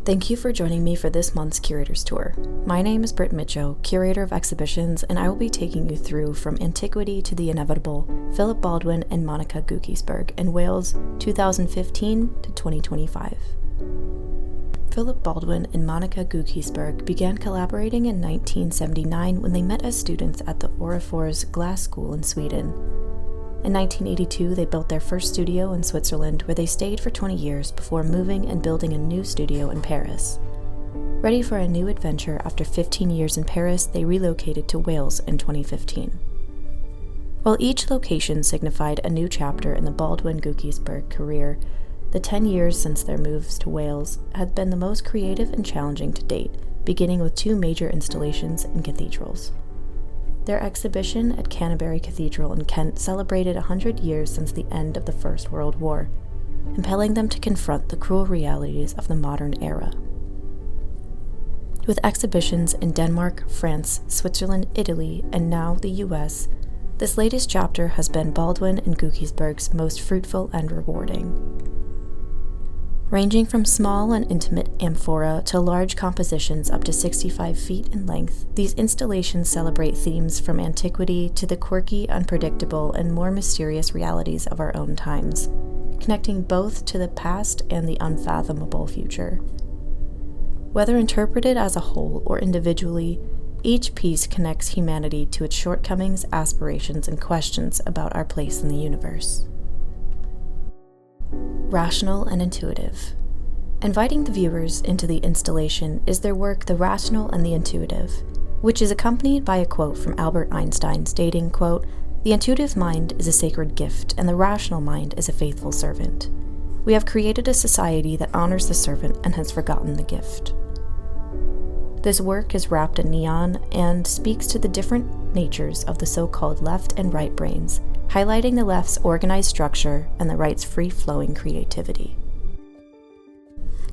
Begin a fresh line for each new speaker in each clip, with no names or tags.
Thank you for joining me for this month's Curators Tour. My name is Britt Mitchell, Curator of Exhibitions, and I will be taking you through From Antiquity to the Inevitable, Philip Baldwin and Ione Guggisberg in Wales, 2015 to 2025. Philip Baldwin and Ione Guggisberg began collaborating in 1979 when they met as students at the Orrefors's Glass School in Sweden. In 1982, they built their first studio in Switzerland, where they stayed for 20 years before moving and building a new studio in Paris. Ready for a new adventure after 15 years in Paris, they relocated to Wales in 2015. While each location signified a new chapter in the Baldwin-Guggisberg career, the 10 years since their moves to Wales had been the most creative and challenging to date, beginning with two major installations in cathedrals. Their exhibition at Canterbury Cathedral in Kent celebrated 100 years since the end of the First World War, impelling them to confront the cruel realities of the modern era. With exhibitions in Denmark, France, Switzerland, Italy, and now the US, this latest chapter has been Baldwin and Guggisberg's most fruitful and rewarding. Ranging from small and intimate amphora to large compositions up to 65 feet in length, these installations celebrate themes from antiquity to the quirky, unpredictable, and more mysterious realities of our own times, connecting both to the past and the unfathomable future. Whether interpreted as a whole or individually, each piece connects humanity to its shortcomings, aspirations, and questions about our place in the universe. Rational and intuitive. Inviting the viewers into the installation is their work The Rational and the Intuitive, which is accompanied by a quote from Albert Einstein stating, quote, "The intuitive mind is a sacred gift, and the rational mind is a faithful servant. We have created a society that honors the servant and has forgotten the gift." This work is wrapped in neon and speaks to the different natures of the so-called left and right brains, highlighting the left's organized structure and the right's free-flowing creativity.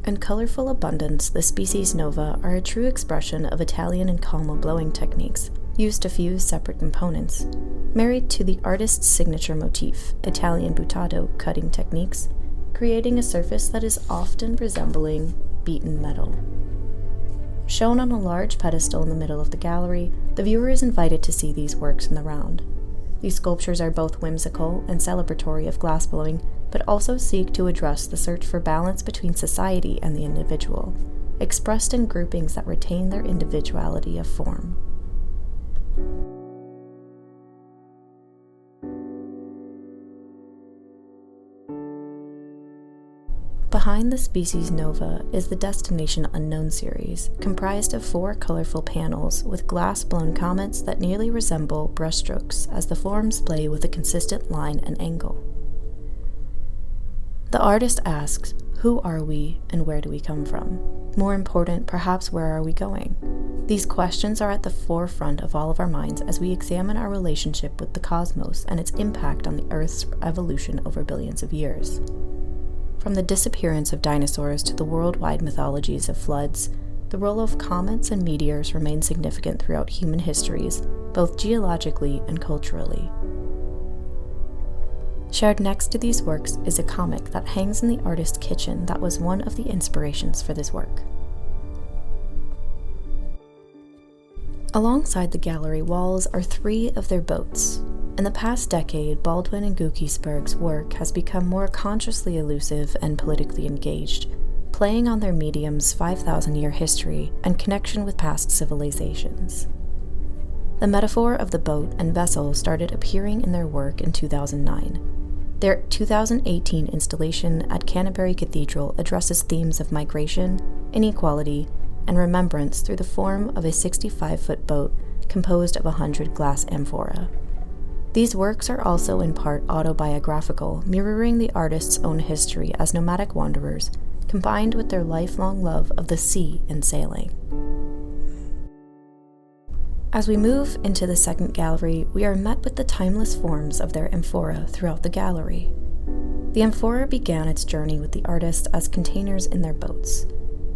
In colorful abundance, the species nova are a true expression of Italian and calma blowing techniques, used to fuse separate components, married to the artist's signature motif, Italian buttato cutting techniques, creating a surface that is often resembling beaten metal. Shown on a large pedestal in the middle of the gallery, the viewer is invited to see these works in the round. These sculptures are both whimsical and celebratory of glassblowing, but also seek to address the search for balance between society and the individual, expressed in groupings that retain their individuality of form. Behind the Species Nova is the Destination Unknown series, comprised of 4 colorful panels with glass-blown comets that nearly resemble brushstrokes as the forms play with a consistent line and angle. The artist asks, who are we and where do we come from? More important, perhaps, where are we going? These questions are at the forefront of all of our minds as we examine our relationship with the cosmos and its impact on the Earth's evolution over billions of years. From the disappearance of dinosaurs to the worldwide mythologies of floods, the role of comets and meteors remains significant throughout human histories, both geologically and culturally. Shared next to these works is a comic that hangs in the artist's kitchen that was one of the inspirations for this work. Alongside the gallery walls are 3 of their boats. In the past decade, Baldwin and Guggisberg's work has become more consciously elusive and politically engaged, playing on their medium's 5,000-year history and connection with past civilizations. The metaphor of the boat and vessel started appearing in their work in 2009. Their 2018 installation at Canterbury Cathedral addresses themes of migration, inequality, and remembrance through the form of a 65-foot boat composed of 100 glass amphora. These works are also in part autobiographical, mirroring the artist's own history as nomadic wanderers, combined with their lifelong love of the sea and sailing. As we move into the second gallery, we are met with the timeless forms of their amphora throughout the gallery. The amphora began its journey with the artist as containers in their boats.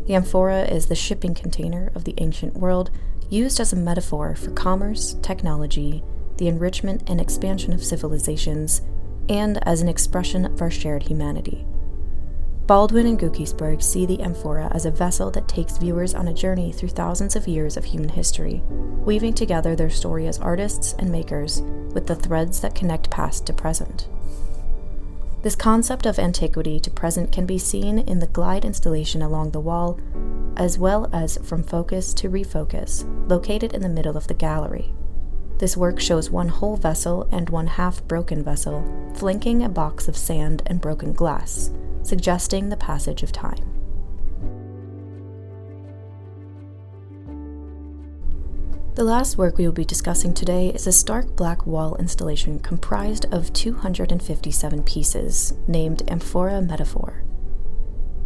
The amphora is the shipping container of the ancient world, used as a metaphor for commerce, technology, the enrichment and expansion of civilizations, and as an expression of our shared humanity. Baldwin and Guggisberg see the amphora as a vessel that takes viewers on a journey through thousands of years of human history, weaving together their story as artists and makers with the threads that connect past to present. This concept of antiquity to present can be seen in the glide installation along the wall, as well as From Focus to Refocus, located in the middle of the gallery. This work shows one whole vessel and one half-broken vessel, flanking a box of sand and broken glass, suggesting the passage of time. The last work we will be discussing today is a stark black wall installation comprised of 257 pieces, named Amphora Metaphor.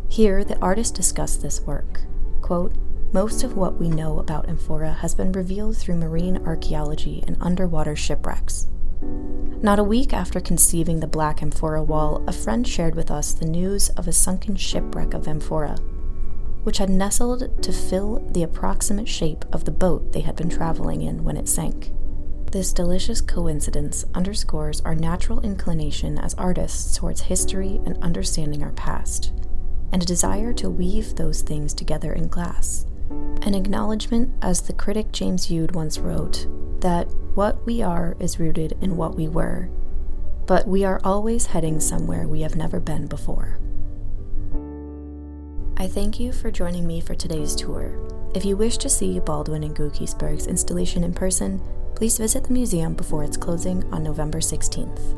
Here, the artist discussed this work. Quote, "Most of what we know about amphora has been revealed through marine archaeology and underwater shipwrecks. Not a week after conceiving the black amphora wall, a friend shared with us the news of a sunken shipwreck of amphora, which had nestled to fill the approximate shape of the boat they had been traveling in when it sank. This delicious coincidence underscores our natural inclination as artists towards history and understanding our past, and a desire to weave those things together in glass. An acknowledgement, as the critic James Ude once wrote, that what we are is rooted in what we were, but we are always heading somewhere we have never been before." I thank you for joining me for today's tour. If you wish to see Baldwin and Guggisberg's installation in person, please visit the museum before its closing on November 16th.